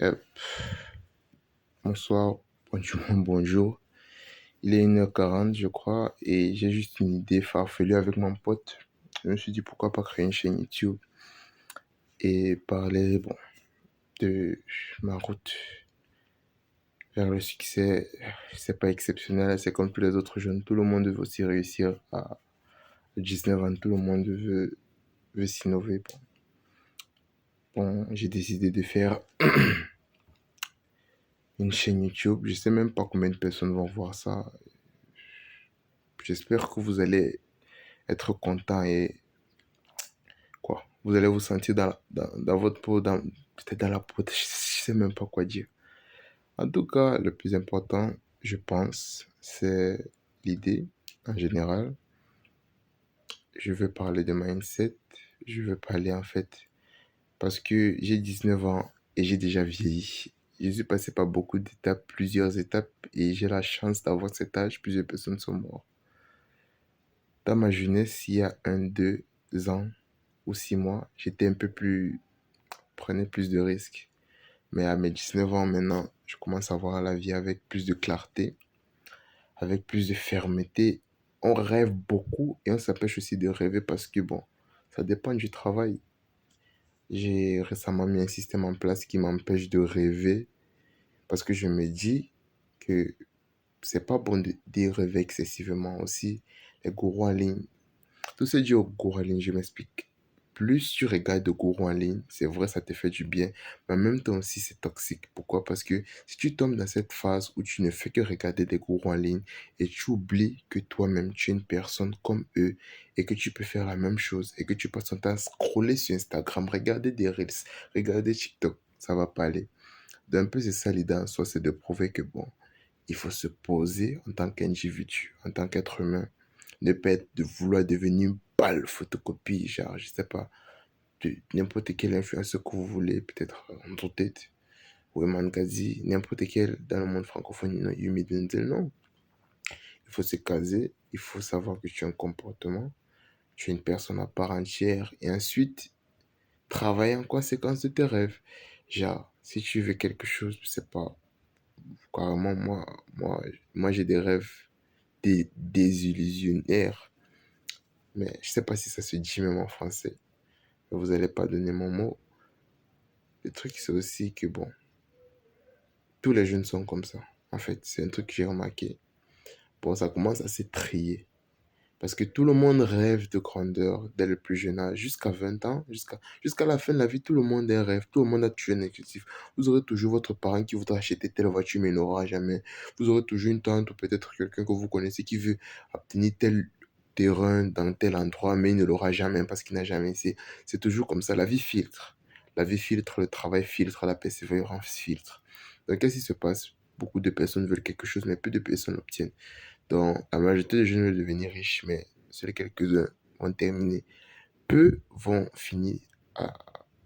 Euh, Bonsoir, bonjour, bonjour. Il est 1h40, je crois, et j'ai juste une idée farfelue avec mon pote. Je me suis dit pourquoi pas créer une chaîne YouTube et parler, bon, de ma route vers le succès. C'est pas exceptionnel, c'est comme tous les autres jeunes. Tout le monde veut aussi réussir à 19 ans, tout le monde veut s'innover. Bon, j'ai décidé de faire une chaîne YouTube. Je sais même pas combien de personnes vont voir ça. J'espère que vous allez être content et quoi. Vous allez vous sentir dans votre peau, peut-être dans la peau, je sais même pas quoi dire. En tout cas, le plus important, je pense, c'est l'idée en général. Je veux parler de mindset. Je veux parler en fait parce que j'ai 19 ans et j'ai déjà vieilli. Je suis passé par beaucoup d'étapes, plusieurs étapes, et j'ai la chance d'avoir cet âge. Plusieurs personnes sont mortes. Dans ma jeunesse, il y a 2 ans ou 6 mois, j'étais un peu plus, prenais plus de risques. Mais à mes 19 ans maintenant, je commence à voir la vie avec plus de clarté, avec plus de fermeté. On rêve beaucoup et on s'empêche aussi de rêver parce que, bon, ça dépend du travail. J'ai récemment mis un système en place qui m'empêche de rêver parce que je me dis que c'est pas bon de rêver excessivement aussi. Les gourous en ligne, tout ce dit aux gourous en ligne, je m'explique. Plus tu regardes de gourous en ligne, c'est vrai, ça te fait du bien, mais en même temps aussi, c'est toxique. Pourquoi? Parce que si tu tombes dans cette phase où tu ne fais que regarder des gourous en ligne et tu oublies que toi-même, tu es une personne comme eux et que tu peux faire la même chose et que tu passes ton temps à scroller sur Instagram, regarder des Reels, regarder TikTok, ça va pas aller. D'un peu, c'est ça l'idée en soi, c'est de prouver que bon, il faut se poser en tant qu'individu, en tant qu'être humain. Ne pas être de vouloir devenir une pâle photocopie, genre, je sais pas, de n'importe quel influenceur que vous voulez, peut-être en tête, ou Eman Gazi, n'importe quel dans le monde francophone, non, Yumi Denzel, non. Il faut se caser, il faut savoir que tu as un comportement, tu es une personne à part entière, et ensuite, travailler en conséquence de tes rêves. Genre, si tu veux quelque chose, je sais pas, carrément, moi j'ai des rêves des désillusionnaires. Mais je sais pas si ça se dit même en français. Mais vous allez pas donner mon mot. Le truc, c'est aussi que bon, tous les jeunes sont comme ça. En fait, c'est un truc que j'ai remarqué. Bon, ça commence à se trier. Parce que tout le monde rêve de grandeur dès le plus jeune âge, jusqu'à 20 ans, jusqu'à la fin de la vie, tout le monde a un rêve, tout le monde a tué un objectif. Vous aurez toujours votre parent qui voudra acheter telle voiture, mais il n'aura jamais. Vous aurez toujours une tante ou peut-être quelqu'un que vous connaissez qui veut obtenir tel terrain dans tel endroit, mais il ne l'aura jamais parce qu'il n'a jamais essayé. C'est toujours comme ça. La vie filtre. La vie filtre, le travail filtre, la persévérance filtre. Donc, qu'est-ce qui se passe? Beaucoup de personnes veulent quelque chose, mais peu de personnes l'obtiennent. Donc, la majorité des jeunes veulent devenir riches, mais seuls quelques-uns vont terminer. Peu vont finir,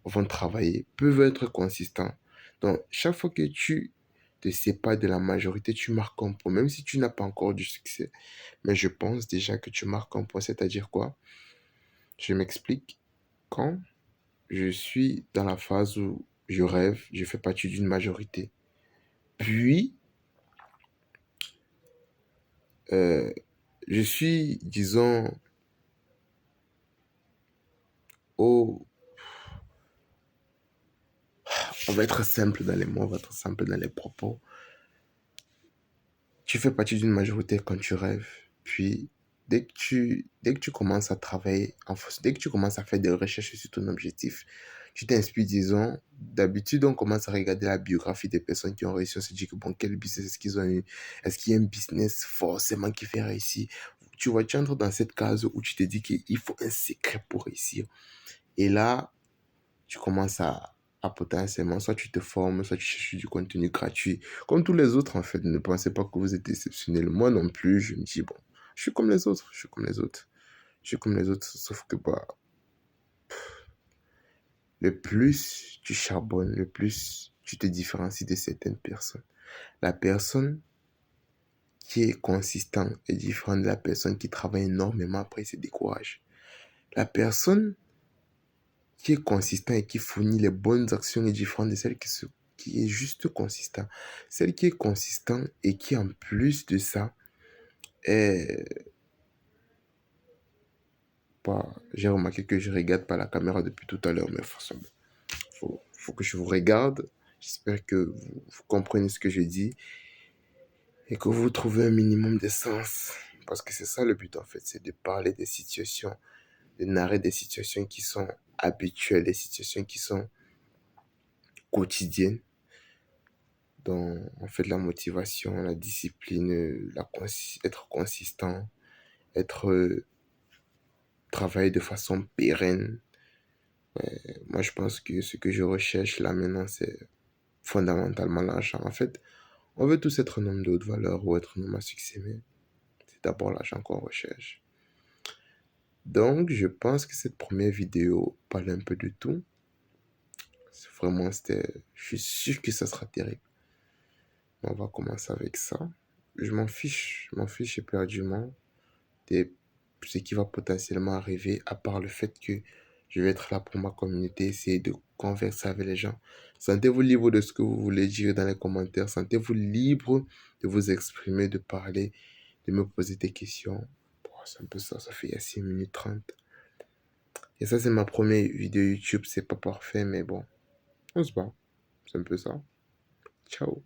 vont travailler, peu vont être consistants. Donc, chaque fois que tu te sépares de la majorité, tu marques un point, même si tu n'as pas encore du succès. Mais je pense déjà que tu marques un point, c'est-à-dire quoi? Je m'explique. Quand je suis dans la phase où je rêve, je fais partie d'une majorité. Puis, euh, je suis, disons, au on va être simple dans les mots, on va être simple dans les propos. Tu fais partie d'une majorité quand tu rêves. Puis, dès que tu commences à travailler, dès que tu commences à faire des recherches sur ton objectif, tu t'inspires, disons, d'habitude, on commence à regarder la biographie des personnes qui ont réussi. On se dit que, bon, quel business est-ce qu'ils ont eu? Est-ce qu'il y a un business forcément qui fait réussir? Tu vois, tu entres dans cette case où tu te dis qu'il faut un secret pour réussir. Et là, tu commences à potentiellement, soit tu te formes, soit tu cherches du contenu gratuit. Comme tous les autres, en fait. Ne pensez pas que vous êtes exceptionnel. Moi non plus, je me dis, bon, je suis comme les autres, je suis comme les autres. Je suis comme les autres, sauf que, bah, le plus tu charbonnes, le plus tu te différencies de certaines personnes. La personne qui est consistante est différente de la personne qui travaille énormément après, il se décourage. La personne qui est consistant et qui fournit les bonnes actions est différente de celle qui est juste consistant. Celle qui est consistant et qui, en plus de ça, est pas... J'ai remarqué que je regarde pas la caméra depuis tout à l'heure, mais forcément, faut que je vous regarde. J'espère que vous comprenez ce que je dis et que vous trouvez un minimum de sens. Parce que c'est ça le but, en fait, c'est de parler des situations, de narrer des situations qui sont habituelles, des situations qui sont quotidiennes. Dans, en fait, la motivation, la discipline, être consistant, être travailler de façon pérenne. Moi, je pense que ce que je recherche là maintenant, c'est fondamentalement l'argent. En fait, on veut tous être un homme de haute valeur ou être un homme à succès, mais c'est d'abord l'argent qu'on recherche. Donc, je pense que cette première vidéo parle un peu de tout. Vraiment, je suis sûr que ça sera terrible. On va commencer avec ça. Je m'en fiche éperdument de ce qui va potentiellement arriver, à part le fait que je vais être là pour ma communauté, essayer de converser avec les gens. Sentez-vous libre de ce que vous voulez dire dans les commentaires. Sentez-vous libre de vous exprimer, de parler, de me poser des questions. Bon, c'est un peu ça, ça fait 6 minutes 30. Et ça, c'est ma première vidéo YouTube. C'est pas parfait, mais bon, on se bat. C'est un peu ça. Ciao.